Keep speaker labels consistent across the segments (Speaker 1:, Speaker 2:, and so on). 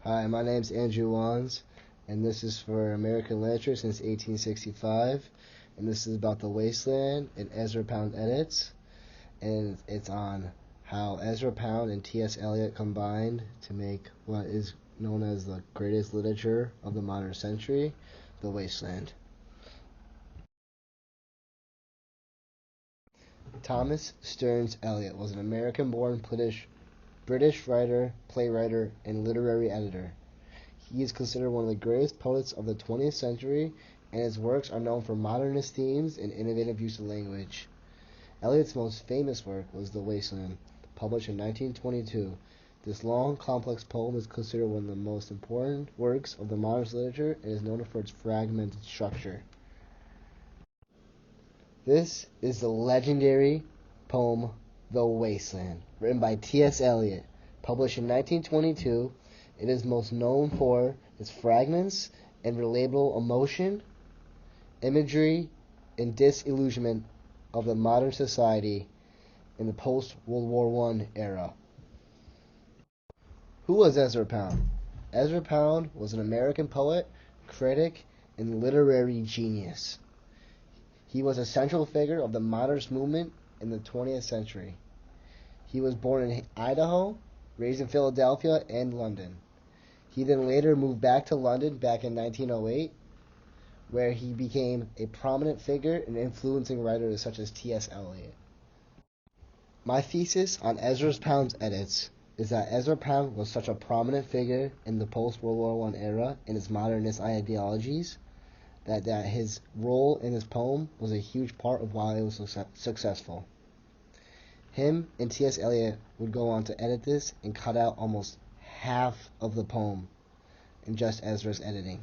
Speaker 1: Hi, my name's Andrew Wands, and this is for American Literature since 1865, and this is about the Wasteland and Ezra Pound edits, and it's on how Ezra Pound and T.S. Eliot combined to make what is known as the greatest literature of the modern century, the Wasteland. Thomas Stearns Eliot was an American-born British writer, playwright, and literary editor. He is considered one of the greatest poets of the 20th century, and his works are known for modernist themes and innovative use of language. Eliot's most famous work was The Wasteland, published in 1922. This long, complex poem is considered one of the most important works of the modernist literature and is known for its fragmented structure. This is the legendary poem The Wasteland, written by T.S. Eliot, published in 1922. It is most known for its fragments and relatable emotion, imagery, and disillusionment of the modern society in the post-World War I era. Who was Ezra Pound? Ezra Pound was an American poet, critic, and literary genius. He was a central figure of the modernist movement in the 20th century. He was born in Idaho, raised in Philadelphia and London. He then later moved back to London back in 1908, where he became a prominent figure in influencing writers such as T.S. Eliot. My thesis on Ezra Pound's edits is that Ezra Pound was such a prominent figure in the post-World War I era and its modernist ideologies that his role in this poem was a huge part of why it was so successful. Him and T.S. Eliot would go on to edit this and cut out almost half of the poem in just Ezra's editing.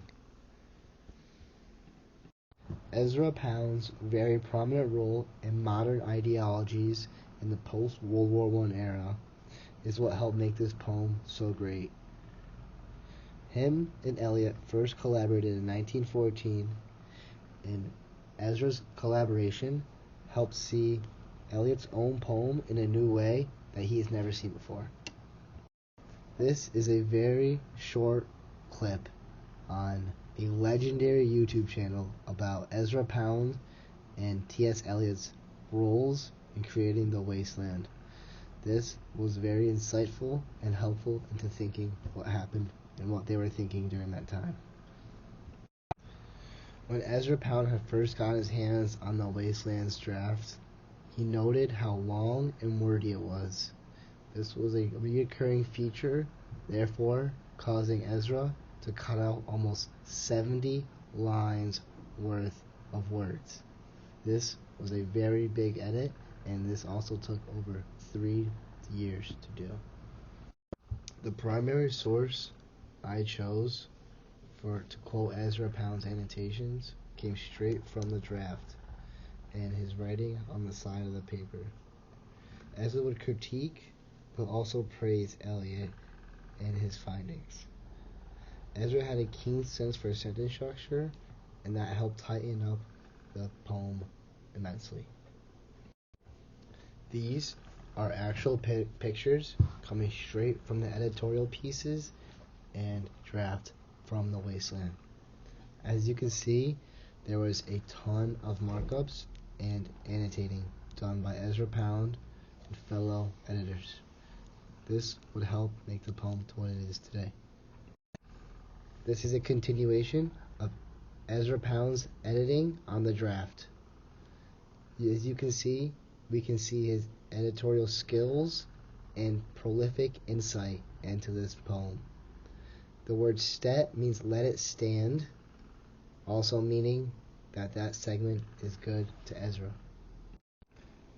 Speaker 1: Ezra Pound's very prominent role in modern ideologies in the post-World War I era is what helped make this poem so great. Him and Eliot first collaborated in 1914, and Ezra's collaboration helped see Eliot's own poem in a new way that he has never seen before. This is a very short clip on a legendary YouTube channel about Ezra Pound and T.S. Eliot's roles in creating The Wasteland. This was very insightful and helpful into thinking what happened and what they were thinking during that time. When Ezra Pound had first got his hands on The Wasteland's draft, he noted how long and wordy it was. This was a recurring feature, therefore causing Ezra to cut out almost 70 lines worth of words. This was a very big edit, and this also took over 3 years to do. The primary source I chose to quote Ezra Pound's annotations came straight from the draft and his writing on the side of the paper. Ezra would critique but also praise Eliot and his findings. Ezra had a keen sense for sentence structure, and that helped tighten up the poem immensely. These are actual pictures coming straight from the editorial pieces and draft from The Wasteland. As you can see, there was a ton of markups and annotating done by Ezra Pound and fellow editors. This would help make the poem to what it is today. This is a continuation of Ezra Pound's editing on the draft. As you can see, we can see his editorial skills and prolific insight into this poem. The word "stet" means let it stand, also meaning that segment is good to Ezra.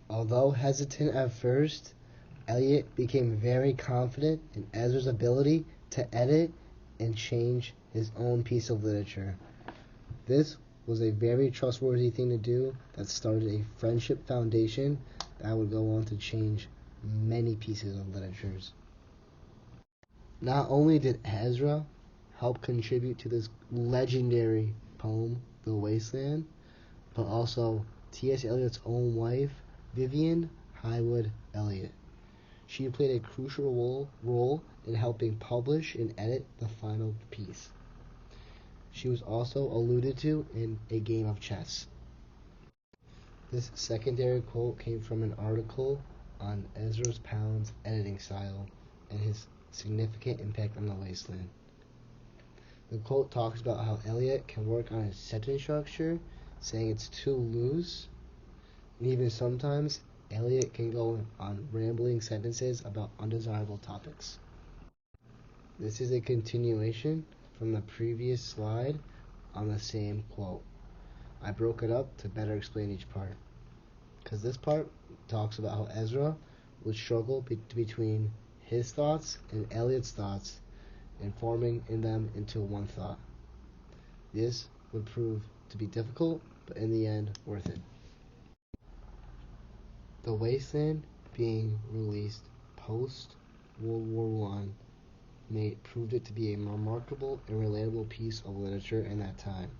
Speaker 1: Although hesitant at first, Eliot became very confident in Ezra's ability to edit and change his own piece of literature. This was a very trustworthy thing to do that started a friendship foundation that would go on to change many pieces of literatures. Not only did Ezra help contribute to this legendary poem, The Wasteland, but also T.S. Eliot's own wife, Vivian Highwood Eliot. She played a crucial role in helping publish and edit the final piece. She was also alluded to in A Game of Chess. This secondary quote came from an article on Ezra Pound's editing style and his significant impact on the wasteland. The quote talks about how Eliot can work on his sentence structure, saying it's too loose, and even sometimes Eliot can go on rambling sentences about undesirable topics. This is a continuation from the previous slide on the same quote. I broke it up to better explain each part, because this part talks about how Ezra would struggle between his thoughts and Eliot's thoughts and forming in them into one thought. This would prove to be difficult, but in the end, worth it. The Wasteland, being released post World War I, proved it to be a remarkable and relatable piece of literature in that time.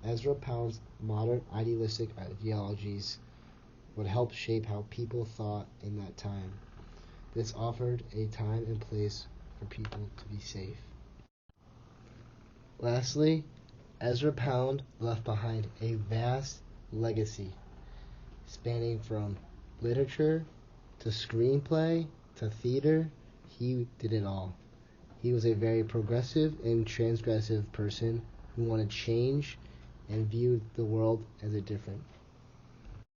Speaker 1: Ezra Pound's modern idealistic ideologies would help shape how people thought in that time. This offered a time and place for people to be safe. Lastly, Ezra Pound left behind a vast legacy, spanning from literature to screenplay to theater. He did it all. He was a very progressive and transgressive person who wanted change and viewed the world as a different.